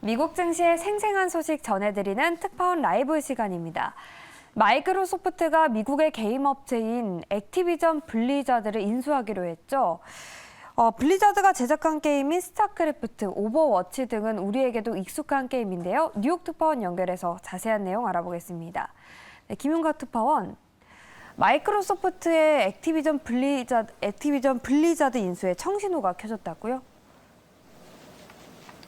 미국 증시의 생생한 소식 전해드리는 특파원 라이브 시간입니다. 마이크로소프트가 미국의 게임 업체인 액티비전 블리자드를 인수하기로 했죠. 블리자드가 제작한 게임인 스타크래프트, 오버워치 등은 우리에게도 익숙한 게임인데요. 뉴욕 특파원 연결해서 자세한 내용 알아보겠습니다. 네, 김윤가 특파원, 마이크로소프트의 액티비전 블리자드 인수에 청신호가 켜졌다고요?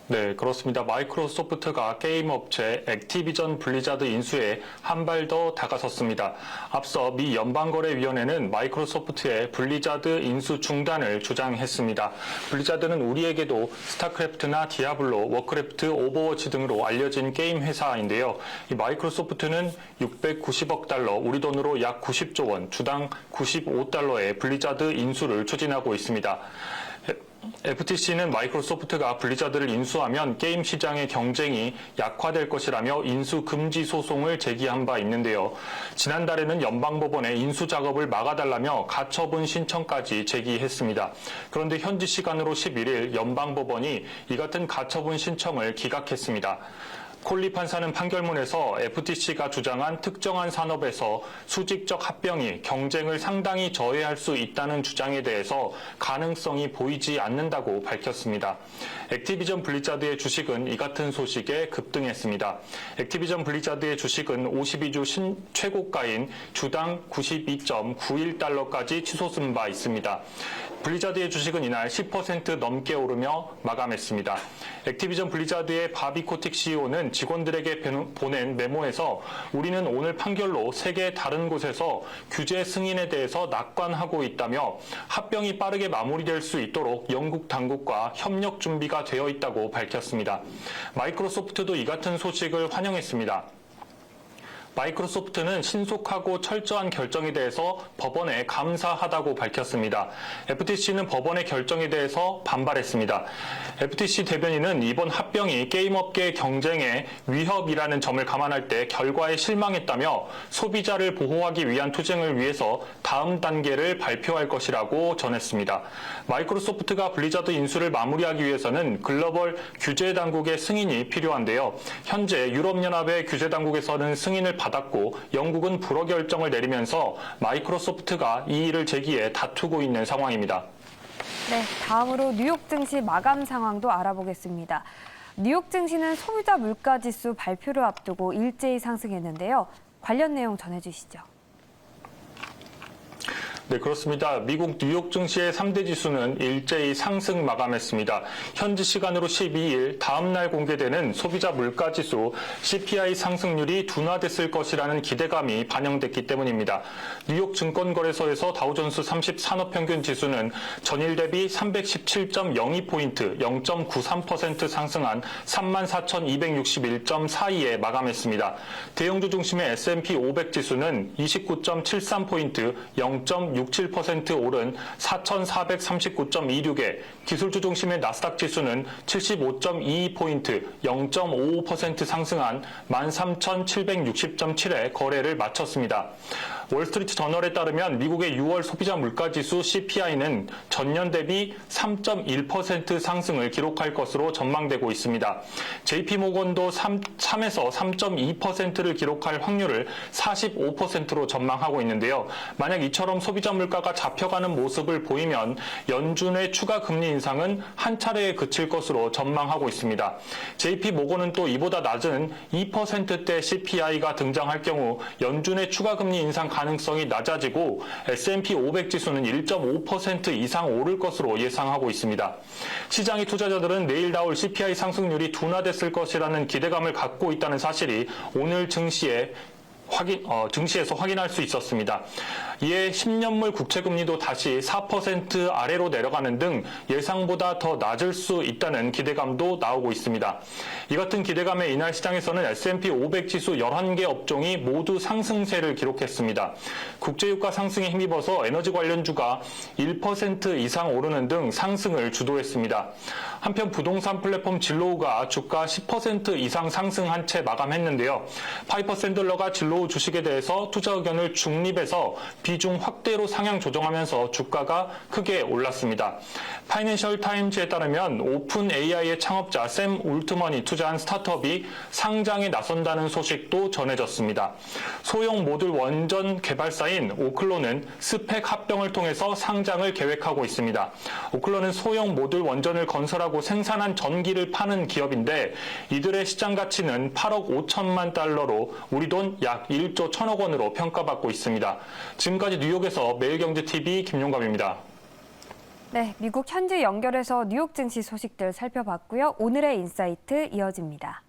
네, 그렇습니다. 마이크로소프트가 게임 업체 액티비전 블리자드 인수에 한 발 더 다가섰습니다. 앞서 미 연방거래위원회는 마이크로소프트의 블리자드 인수 중단을 주장했습니다. 블리자드는 우리에게도 스타크래프트나 디아블로, 워크래프트, 오버워치 등으로 알려진 게임 회사인데요. 이 마이크로소프트는 690억 달러, 우리 돈으로 약 90조 원, 주당 95달러의 블리자드 인수를 추진하고 있습니다. FTC는 마이크로소프트가 블리자드를 인수하면 게임 시장의 경쟁이 약화될 것이라며 인수 금지 소송을 제기한 바 있는데요. 지난달에는 연방법원에 인수 작업을 막아달라며 가처분 신청까지 제기했습니다. 그런데 현지 시간으로 11일 연방법원이 이 같은 가처분 신청을 기각했습니다. 콜리 판사는 판결문에서 FTC가 주장한 특정한 산업에서 수직적 합병이 경쟁을 상당히 저해할 수 있다는 주장에 대해서 가능성이 보이지 않는다고 밝혔습니다. 액티비전 블리자드의 주식은 이 같은 소식에 급등했습니다. 액티비전 블리자드의 주식은 52주 최고가인 주당 92.91달러까지 치솟은 바 있습니다. 블리자드의 주식은 이날 10% 넘게 오르며 마감했습니다. 액티비전 블리자드의 바비 코틱 CEO는 직원들에게 보낸 메모에서 우리는 오늘 판결로 세계 다른 곳에서 규제 승인에 대해서 낙관하고 있다며 합병이 빠르게 마무리될 수 있도록 영국 당국과 협력 준비가 되어 있다고 밝혔습니다. 마이크로소프트도 이 같은 소식을 환영했습니다. 마이크로소프트는 신속하고 철저한 결정에 대해서 법원에 감사하다고 밝혔습니다. FTC는 법원의 결정에 대해서 반발했습니다. FTC 대변인은 이번 합병이 게임업계 경쟁에 위협이라는 점을 감안할 때 결과에 실망했다며 소비자를 보호하기 위한 투쟁을 위해서 다음 단계를 발표할 것이라고 전했습니다. 마이크로소프트가 블리자드 인수를 마무리하기 위해서는 글로벌 규제 당국의 승인이 필요한데요. 현재 유럽연합의 규제 당국에서는 승인을 받았고 영국은 불허 결정을 내리면서 마이크로소프트가 이 일을 제기해 다투고 있는 상황입니다. 네, 다음으로 뉴욕 증시 마감 상황도 알아보겠습니다. 뉴욕 증시는 소비자 물가지수 발표를 앞두고 일제히 상승했는데요. 관련 내용 전해주시죠. 네, 그렇습니다. 미국 뉴욕 증시의 3대 지수는 일제히 상승 마감했습니다. 현지 시간으로 12일 다음 날 공개되는 소비자 물가 지수 CPI 상승률이 둔화됐을 것이라는 기대감이 반영됐기 때문입니다. 뉴욕 증권거래소에서 다우존스 30 산업평균 지수는 전일 대비 317.02포인트, 0.93% 상승한 34,261.42에 마감했습니다. 대형주 중심의 S&P 500 지수는 29.73포인트, 0.67% 오른 4,439.26에 기술주 중심의 나스닥 지수는 75.22포인트, 0.55% 상승한 13,760.7에 거래를 마쳤습니다. 월스트리트 저널에 따르면 미국의 6월 소비자 물가지수 CPI는 전년 대비 3.1% 상승을 기록할 것으로 전망되고 있습니다. JP모건도 3에서 3.2%를 기록할 확률을 45%로 전망하고 있는데요. 만약 이처럼 소비자 물가가 잡혀가는 모습을 보이면 연준의 추가 금리 인상은 한 차례에 그칠 것으로 전망하고 있습니다. JP모건은 또 이보다 낮은 2%대 CPI가 등장할 경우 연준의 추가 금리 인상 가능성이 낮아지고 S&P 500 지수는 1.5% 이상 오를 것으로 예상하고 있습니다. 시장의 투자자들은 내일 나올 CPI 상승률이 둔화됐을 것이라는 기대감을 갖고 있다는 사실이 오늘 증시에서 확인할 수 있었습니다. 이에 10년물 국채금리도 다시 4% 아래로 내려가는 등 예상보다 더 낮을 수 있다는 기대감도 나오고 있습니다. 이 같은 기대감에 이날 시장에서는 S&P 500 지수 11개 업종이 모두 상승세를 기록했습니다. 국제유가 상승에 힘입어서 에너지 관련주가 1% 이상 오르는 등 상승을 주도했습니다. 한편 부동산 플랫폼 진로우가 주가 10% 이상 상승한 채 마감했는데요. 파이퍼 샌들러가 진로우 그로우 주식에 대해서 투자 의견을 중립에서 비중 확대로 상향 조정하면서 주가가 크게 올랐습니다. 파이낸셜 타임즈에 따르면 오픈 AI의 창업자 샘 올트먼이 투자한 스타트업이 상장에 나선다는 소식도 전해졌습니다. 소형 모듈 원전 개발사인 오클로는 스펙 합병을 통해서 상장을 계획하고 있습니다. 오클로는 소형 모듈 원전을 건설하고 생산한 전기를 파는 기업인데 이들의 시장 가치는 8억 5천만 달러로 우리 돈 약 1조 1천억 원으로 평가받고 있습니다. 지금까지 뉴욕에서 매일경제TV 김용갑입니다. 네, 미국 현지 연결해서 뉴욕 증시 소식들 살펴봤고요. 오늘의 인사이트 이어집니다.